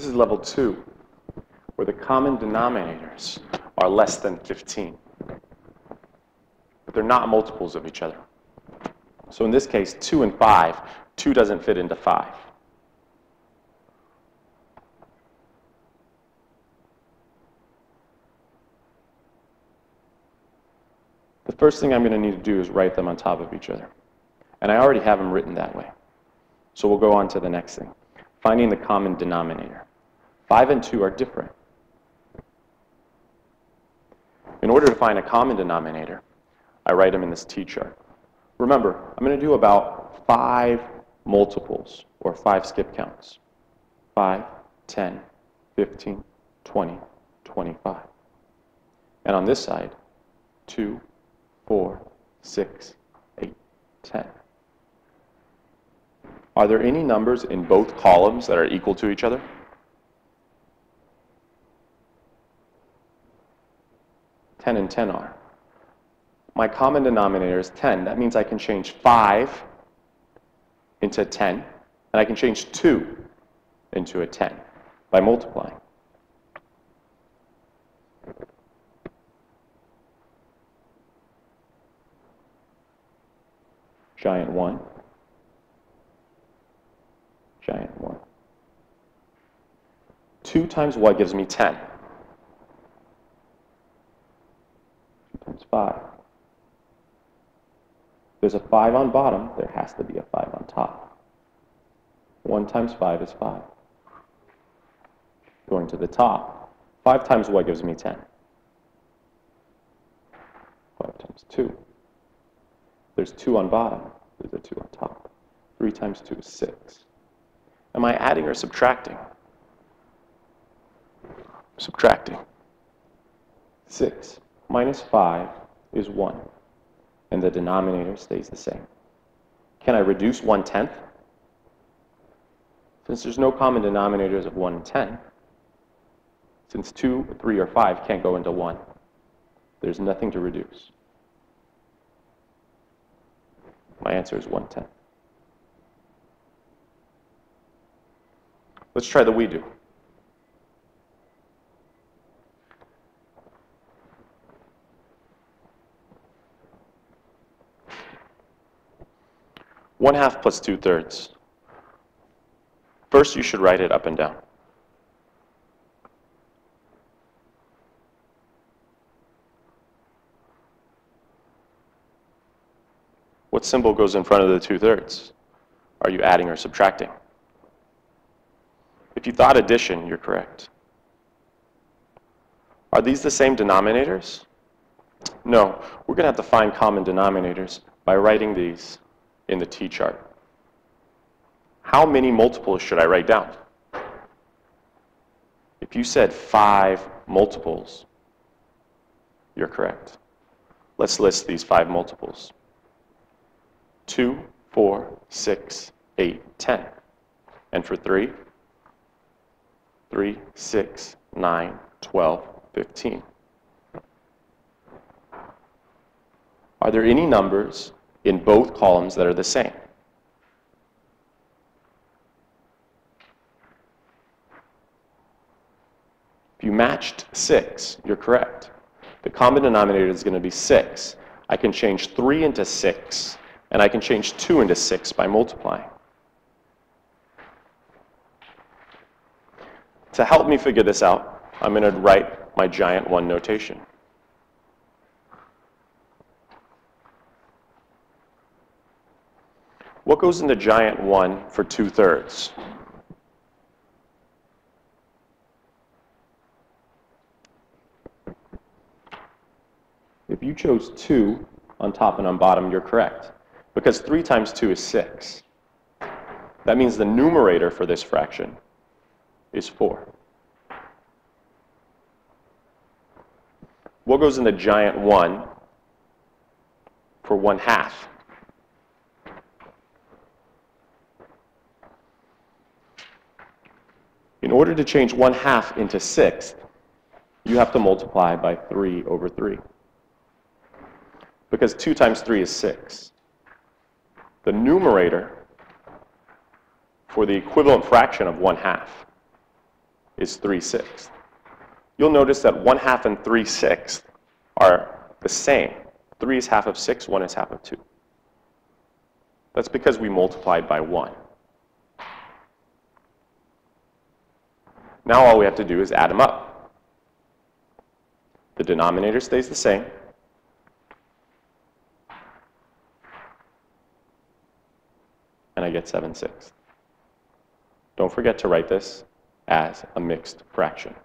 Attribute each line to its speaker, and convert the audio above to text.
Speaker 1: This is level 2, where the common denominators are less than 15. But they're not multiples of each other. So in this case, 2 and 5, 2 doesn't fit into 5. The first thing I'm going to need to do is write them on top of each other. And I already have them written that way. So we'll go on to the next thing. Finding the common denominator. 5 and 2 are different. In order to find a common denominator, I write them in this T-chart. Remember, I'm going to do about 5 multiples, or 5 skip counts. 5, 10, 15, 20, 25. And on this side, 2, 4, 6, 8, 10. Are there any numbers in both columns that are equal to each other? Ten and 10 are. My common denominator is 10. That means I can change 5 into 10, and I can change 2 into a 10 by multiplying. Giant 1. Giant 1. 2 times what gives me 10? 2 times 5. There's a 5 on bottom, there has to be a 5 on top. 1 times 5 is 5. Going to the top, 5 times what gives me 10? 5 times 2. There's 2 on bottom, there's a 2 on top. 3 times 2 is 6. Am I adding or subtracting? Subtracting. 6 minus 5 is 1, and the denominator stays the same. Can I reduce 1/10? Since there's no common denominators of 1 and 10, since 2, 3, or 5 can't go into 1, there's nothing to reduce. My answer is 1/10. Let's try the we do. One half plus 2/3. First, you should write it up and down. What symbol goes in front of the 2/3? Are you adding or subtracting? If you thought addition, you're correct. Are these the same denominators? No, we're going to have to find common denominators by writing these in the T-chart. How many multiples should I write down? If you said 5 multiples, you're correct. Let's list these 5 multiples. 2, 4, 6, 8, 10. And for 3, 3, 6, 9, 12, 15. Are there any numbers in both columns that are the same? If you matched 6, you're correct. The common denominator is going to be 6. I can change 3 into 6, and I can change 2 into 6 by multiplying. To help me figure this out, I'm going to write my giant 1 notation. What goes into giant 1 for 2/3? If you chose 2 on top and on bottom, you're correct. Because 3 times 2 is 6. That means the numerator for this fraction is 4. What goes in the giant 1 for 1/2? In order to change 1/2 into 6, you have to multiply by 3 over 3. Because 2 times 3 is 6. The numerator for the equivalent fraction of 1/2 is 3/6. You'll notice that 1/2 and 3/6 are the same. 3 is half of 6, 1 is half of 2. That's because we multiplied by 1. Now all we have to do is add them up. The denominator stays the same. And I get 7/6. Don't forget to write this as a mixed fraction.